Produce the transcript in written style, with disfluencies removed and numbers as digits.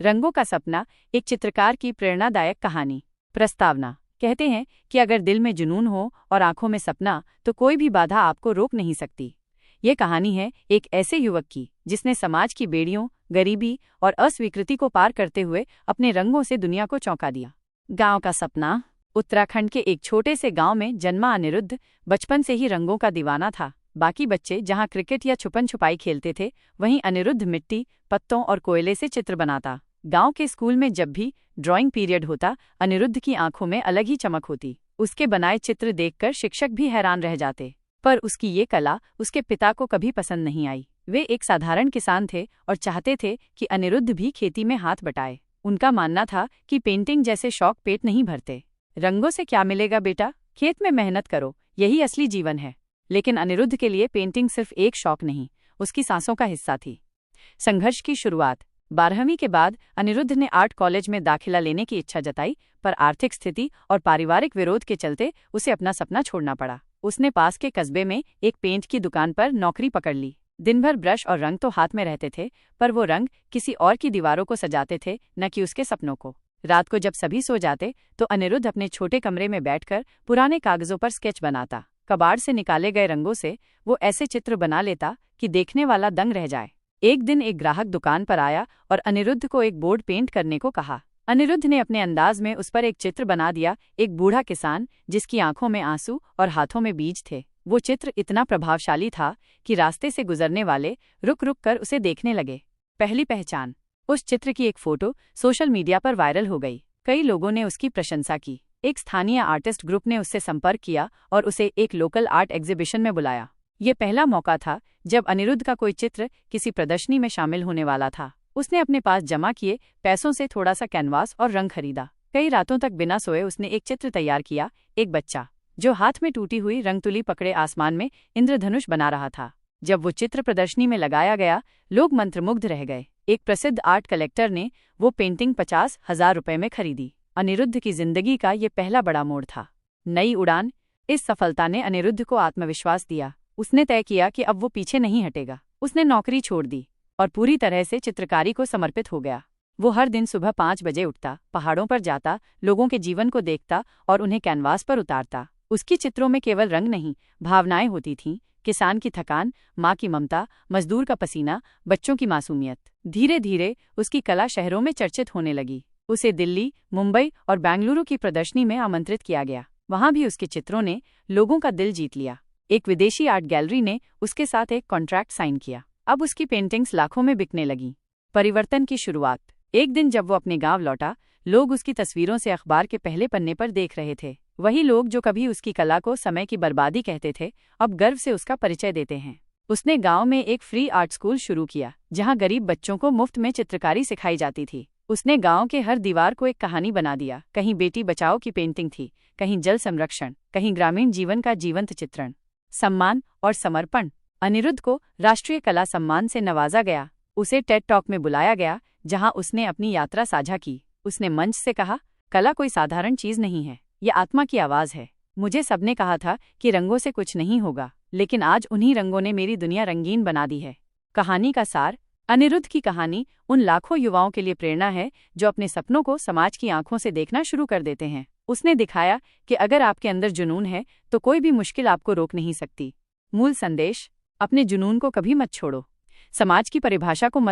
रंगों का सपना, एक चित्रकार की प्रेरणादायक कहानी। प्रस्तावना। कहते हैं कि अगर दिल में जुनून हो और आंखों में सपना, तो कोई भी बाधा आपको रोक नहीं सकती। ये कहानी है एक ऐसे युवक की जिसने समाज की बेड़ियों, गरीबी और अस्वीकृति को पार करते हुए अपने रंगों से दुनिया को चौंका दिया। गांव का सपना। उत्तराखंड के एक छोटे से गांव में जन्मा अनिरुद्ध बचपन से ही रंगों का दीवाना था। बाकी बच्चे जहां क्रिकेट या छुपन छुपाई खेलते थे, वहीं अनिरुद्ध मिट्टी, पत्तों और कोयले से चित्र बनाता। गांव के स्कूल में जब भी ड्राइंग पीरियड होता, अनिरुद्ध की आंखों में अलग ही चमक होती। उसके बनाए चित्र देखकर शिक्षक भी हैरान रह जाते। पर उसकी ये कला उसके पिता को कभी पसंद नहीं आई। वे एक साधारण किसान थे और चाहते थे कि अनिरुद्ध भी खेती में हाथ बटाए। उनका मानना था कि पेंटिंग जैसे शौक पेट नहीं भरते। रंगों से क्या मिलेगा बेटा, खेत में मेहनत करो, यही असली जीवन है। लेकिन अनिरुद्ध के लिए पेंटिंग सिर्फ एक शौक नहीं, उसकी सांसों का हिस्सा थी। संघर्ष की शुरुआत। 12वीं के बाद अनिरुद्ध ने आर्ट कॉलेज में दाखिला लेने की इच्छा जताई, पर आर्थिक स्थिति और पारिवारिक विरोध के चलते उसे अपना सपना छोड़ना पड़ा। उसने पास के कस्बे में एक पेंट की दुकान पर नौकरी पकड़ ली। दिन भर ब्रश और रंग तो हाथ में रहते थे, पर वो रंग किसी और की दीवारों को सजाते थे, न कि उसके सपनों को। रात को जब सभी सो जाते, तो अनिरुद्ध अपने छोटे कमरे में बैठकर पुराने कागजों पर स्केच बनाता। कबाड़ से निकाले गए रंगों से वो ऐसे चित्र बना लेता कि देखने वाला दंग रह जाए। एक दिन एक ग्राहक दुकान पर आया और अनिरुद्ध को एक बोर्ड पेंट करने को कहा। अनिरुद्ध ने अपने अंदाज में उस पर एक चित्र बना दिया, एक बूढ़ा किसान जिसकी आंखों में आंसू और हाथों में बीज थे। वो चित्र इतना प्रभावशाली था कि रास्ते से गुजरने वाले रुक रुक कर उसे देखने लगे। पहली पहचान। उस चित्र की एक फोटो सोशल मीडिया पर वायरल हो गई। कई लोगों ने उसकी प्रशंसा की। एक स्थानीय आर्टिस्ट ग्रुप ने उससे संपर्क किया और उसे एक लोकल आर्ट एग्जीबिशन में बुलाया। ये पहला मौका था जब अनिरुद्ध का कोई चित्र किसी प्रदर्शनी में शामिल होने वाला था। उसने अपने पास जमा किए पैसों से थोड़ा सा कैनवास और रंग खरीदा। कई रातों तक बिना सोए उसने एक चित्र तैयार किया, एक बच्चा जो हाथ में टूटी हुई रंगतुली पकड़े आसमान में इंद्रधनुष बना रहा था। जब वो चित्र प्रदर्शनी में लगाया गया, लोग मंत्रमुग्ध रह गए। एक प्रसिद्ध आर्ट कलेक्टर ने वो पेंटिंग 50,000 रुपए में खरीदी। अनिरुद्ध की जिंदगी का ये पहला बड़ा मोड़ था। नई उड़ान। इस सफलता ने अनिरुद्ध को आत्मविश्वास दिया। उसने तय किया कि अब वो पीछे नहीं हटेगा। उसने नौकरी छोड़ दी और पूरी तरह से चित्रकारी को समर्पित हो गया। वो हर दिन सुबह 5 बजे उठता, पहाड़ों पर जाता, लोगों के जीवन को देखता और उन्हें कैनवास पर उतारता। उसकी चित्रों में केवल रंग नहीं, भावनाएं होती थीं। किसान की थकान, माँ की ममता, मजदूर का पसीना, बच्चों की मासूमियत। धीरे धीरे उसकी कला शहरों में चर्चित होने लगी। उसे दिल्ली, मुंबई और बेंगलुरु की प्रदर्शनी में आमंत्रित किया गया। वहां भी उसके चित्रों ने लोगों का दिल जीत लिया। एक विदेशी आर्ट गैलरी ने उसके साथ एक कॉन्ट्रैक्ट साइन किया। अब उसकी पेंटिंग्स लाखों में बिकने लगीं। परिवर्तन की शुरुआत। एक दिन जब वो अपने गांव लौटा, लोग उसकी तस्वीरों से अखबार के पहले पन्ने पर देख रहे थे। वही लोग जो कभी उसकी कला को समय की बर्बादी कहते थे, अब गर्व से उसका परिचय देते हैं। उसने गांव में एक फ्री आर्ट स्कूल शुरू किया, जहां गरीब बच्चों को मुफ्त में चित्रकारी सिखाई जाती थी। उसने गांव के हर दीवार को एक कहानी बना दिया। कहीं बेटी बचाओ की पेंटिंग थी, कहीं जल संरक्षण, कहीं ग्रामीण जीवन का जीवंत चित्रण। सम्मान और समर्पण। अनिरुद्ध को राष्ट्रीय कला सम्मान से नवाजा गया। उसे टेड टॉक में बुलाया गया, जहां उसने अपनी यात्रा साझा की। उसने मंच से कहा, कला कोई साधारण चीज नहीं है, ये आत्मा की आवाज है। मुझे सबने कहा था कि रंगों से कुछ नहीं होगा, लेकिन आज उन्हीं रंगों ने मेरी दुनिया रंगीन बना दी है। कहानी का सार। अनिरुद्ध की कहानी उन लाखों युवाओं के लिए प्रेरणा है जो अपने सपनों को समाज की आंखों से देखना शुरू कर देते हैं। उसने दिखाया कि अगर आपके अंदर जुनून है, तो कोई भी मुश्किल आपको रोक नहीं सकती। मूल संदेश। अपने जुनून को कभी मत छोड़ो। समाज की परिभाषा को मत